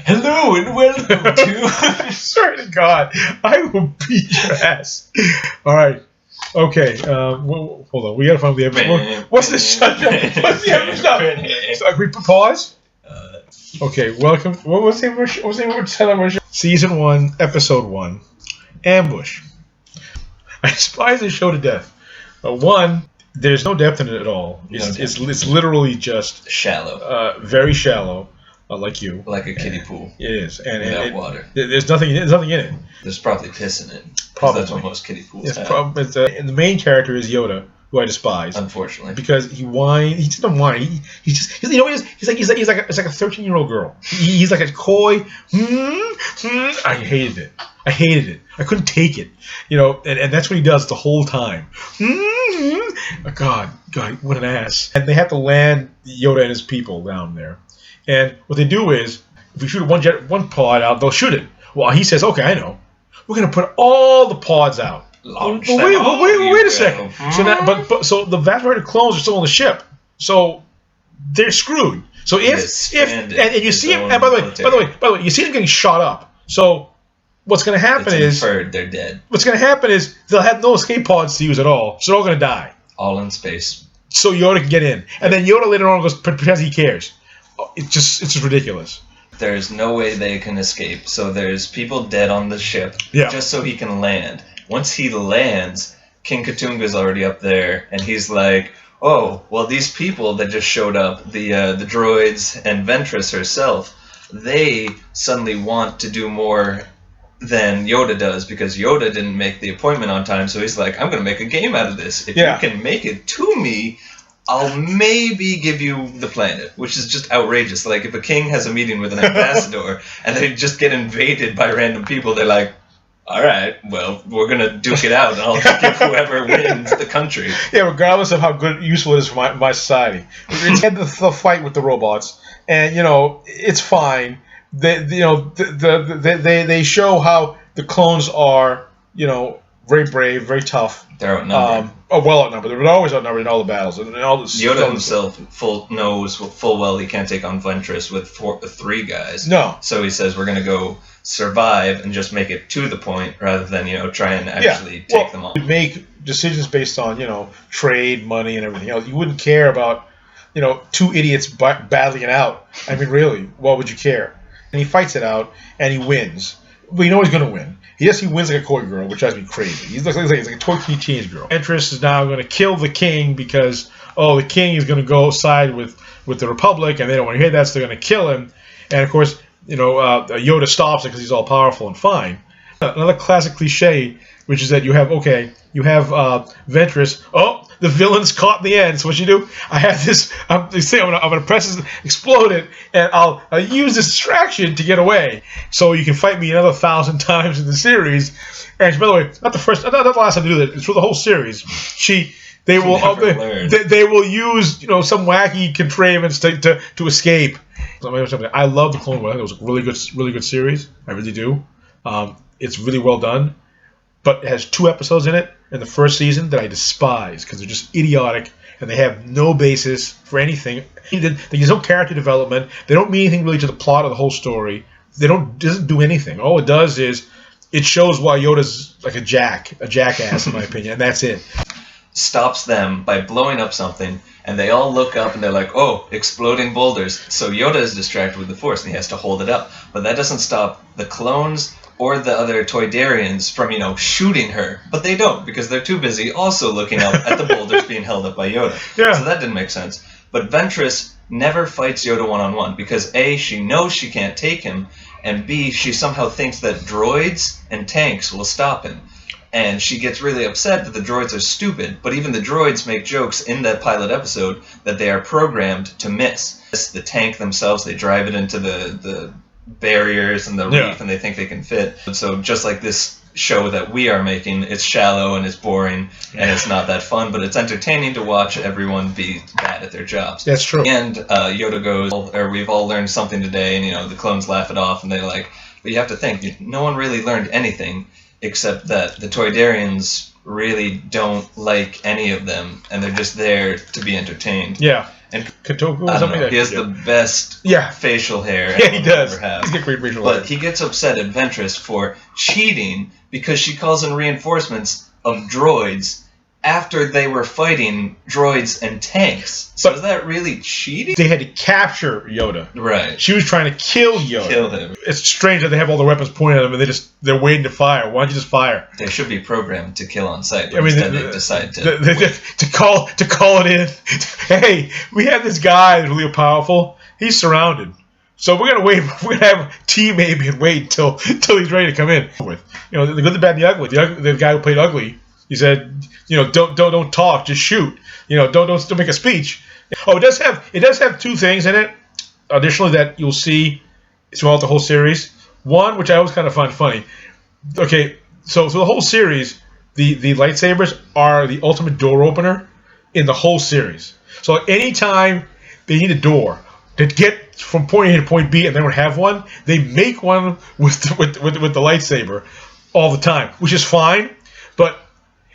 Hello and welcome to. I swear to God, I will beat your ass. All right. Okay. Hold on. We gotta find the episode. What's the shut? What's the episode? So, we pause. Okay. Welcome. What was the name of our show? Season 1, Episode 1, Ambush. I despise this show to death. One, there's no depth in it at all. It's literally just Shallow. Very shallow. Like you. Like a kiddie pool. It is. And without water. There's nothing in it. There's probably piss in it. Probably. That's what most kiddie pools have. And the main character is Yoda, who I despise. Unfortunately. Because he whines. He doesn't whine. He's like a 13-year-old girl. He's like a coy. I hated it. I couldn't take it. And that's what he does the whole time. God, what an ass. And they have to land Yoda and his people down there. And what they do is, if we shoot one pod out, they'll shoot it. Well, he says, okay, I know. We're going to put all the pods out. Wait a second. So the vast majority of clones are still on the ship. So they're screwed. So if you see him, and by the way, you see them getting shot up. So what's going to happen is they're dead. What's going to happen is they'll have no escape pods to use at all. So they're all going to die. All in space. So Yoda can get in, and then Yoda later on pretends he cares. It's just ridiculous. There's no way they can escape. So there's people dead on the ship just so he can land. Once he lands, King Katunga's already up there, and he's like, oh, well, these people that just showed up, the droids and Ventress herself, they suddenly want to do more than Yoda does because Yoda didn't make the appointment on time. So he's like, I'm going to make a game out of this. If you can make it to me, I'll maybe give you the planet, which is just outrageous. Like, if a king has a meeting with an ambassador and they just get invaded by random people, they're like, all right, well, we're going to duke it out, and I'll give whoever wins the country. Yeah, regardless of how useful it is for my society. It's had the fight with the robots, and, it's fine. They show how the clones are, very brave, very tough. They're outnumbered. Well outnumbered. They're always outnumbered in all the battles. And all this, Yoda himself knows full well he can't take on Ventress with 3 guys. No. So he says we're going to go survive and just make it to the point rather than, try and actually take them on. You make decisions based on, trade, money, and everything else. You wouldn't care about, 2 idiots battling it out. I mean, really, what would you care? And he fights it out, and he wins. But he's going to win. Yes, he wins like a coy girl, which drives me crazy. He's like a toy teenage girl. Ventress is now going to kill the king because, the king is going to go side with the Republic, and they don't want to hear that, so they're going to kill him. And, of course, Yoda stops it because he's all powerful and fine. Another classic cliche, which is that you have Ventress. Oh, the villain's caught in the end. So what you do? I have this. I'm gonna press this, explode it, and I'll use this distraction to get away. So you can fight me another 1,000 times in the series. And by the way, not the last time to do that. It's for the whole series. They will use some wacky contrivance to escape. I love the Clone Wars. It was a really good series. I really do. It's really well done, but it has 2 episodes in it in the first season that I despise because they're just idiotic and they have no basis for anything. There's no character development. They don't mean anything really to the plot of the whole story. Doesn't do anything. All it does is it shows why Yoda's like a jackass in my opinion, and that's it. Stops them by blowing up something, and they all look up and they're like, oh, exploding boulders. So Yoda is distracted with the Force and he has to hold it up. But that doesn't stop the clones or the other Toydarians from, shooting her. But they don't, because they're too busy also looking up at the boulders being held up by Yoda. Yeah. So that didn't make sense. But Ventress never fights Yoda one-on-one, because A, she knows she can't take him, and B, she somehow thinks that droids and tanks will stop him. And she gets really upset that the droids are stupid, but even the droids make jokes in that pilot episode that they are programmed to miss. The tank themselves, they drive it into the barriers and the reef, and they think they can fit. So just like this show that we are making, it's shallow and it's boring and it's not that fun, but it's entertaining to watch everyone be bad at their jobs. That's true. And Yoda goes, or we've all learned something today, and the clones laugh it off, and they're like, but you have to think, no one really learned anything except that the Toydarians really don't like any of them, and they're just there to be entertained. Yeah. And Katoku or I don't something. know, he has the best facial hair. Yeah, he does. Ever have. He's got great facial hair. But he gets upset at Ventress for cheating because she calls in reinforcements of droids after they were fighting droids and tanks. So is that really cheating? They had to capture Yoda. Right. She was trying to kill Yoda. Kill him. It's strange that they have all the weapons pointed at them and they're waiting to fire. Why don't you just fire? They should be programmed to kill on sight, but instead they decide to call it in. Hey, we have this guy that's really powerful. He's surrounded. So we're gonna wait. We're gonna have T maybe and wait until he's ready to come in. With the good, the bad, and the ugly. The guy who played Ugly, he said, don't talk, just shoot. Don't make a speech. Oh, it does have two things in it. Additionally, that you'll see throughout the whole series. One, which I always kind of find funny. Okay, so the whole series, the lightsabers are the ultimate door opener in the whole series. So anytime they need a door to get from point A to point B and they don't have one, they make one with the lightsaber all the time, which is fine. But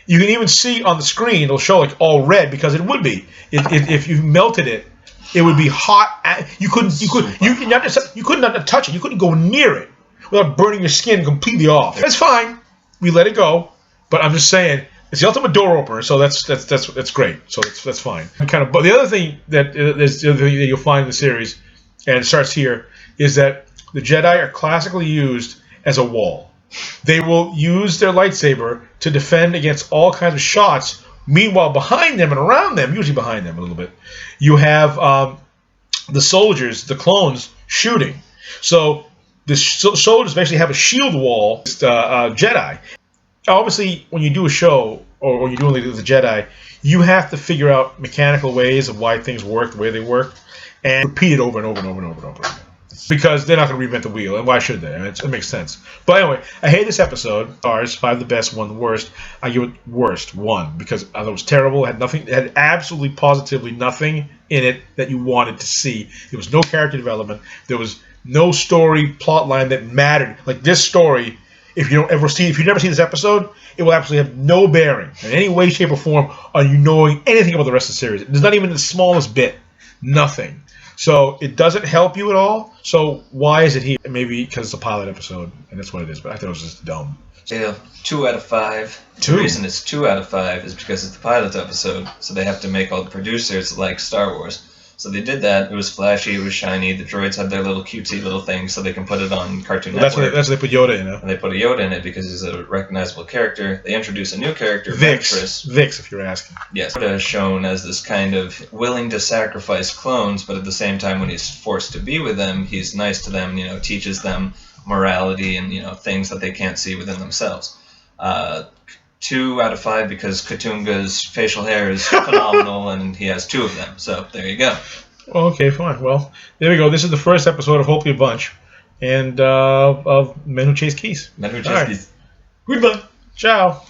you can even see on the screen, it'll show like all red because it would be. If you melted it, it would be hot. You couldn't not touch it. You couldn't go near it without burning your skin completely off. That's fine. We let it go. But I'm just saying, it's the ultimate door opener, so that's great. So that's fine. But the other thing that you'll find in the series, and it starts here, is that the Jedi are classically used as a wall. They will use their lightsaber to defend against all kinds of shots. Meanwhile, behind them and around them, usually behind them a little bit, you have the soldiers, the clones, shooting. So the soldiers basically have a shield wall. Jedi. Obviously, when you do a show or when you're doing the Jedi, you have to figure out mechanical ways of why things work the way they work, and repeat it over and over and over and over and over again. Because they're not going to reinvent the wheel, and why should they? I mean, it makes sense. But anyway, I hate this episode. Ours, 5 the best, 1 the worst. I give it worst, 1, because I thought it was terrible. It had nothing. It had absolutely, positively nothing in it that you wanted to see. There was no character development. There was no story plot line that mattered. Like this story, if you've never seen this episode, it will absolutely have no bearing in any way, shape, or form on you knowing anything about the rest of the series. There's not even the smallest bit. Nothing. So it doesn't help you at all. So why is it here? Maybe because it's a pilot episode, and that's what it is. But I thought it was just dumb. Yeah, 2 out of 5. 2. The reason it's 2 out of 5 is because it's the pilot episode, so they have to make all the producers like Star Wars. So they did that. It was flashy. It was shiny. The droids had their little cutesy little thing, so they can put it on Cartoon Network. That's what they put Yoda in. And they put a Yoda in it because he's a recognizable character. They introduce a new character, Vix, if you're asking. Yes, Yoda is shown as this kind of willing to sacrifice clones, but at the same time, when he's forced to be with them, he's nice to them. Teaches them morality and things that they can't see within themselves. 2 out of 5 because Katunga's facial hair is phenomenal and he has 2 of them. So there you go. Okay, fine. Well, there we go. This is the first episode of hopefully a bunch, and of Men Who Chase Geese. Men Who Chase Geese. Goodbye. Ciao.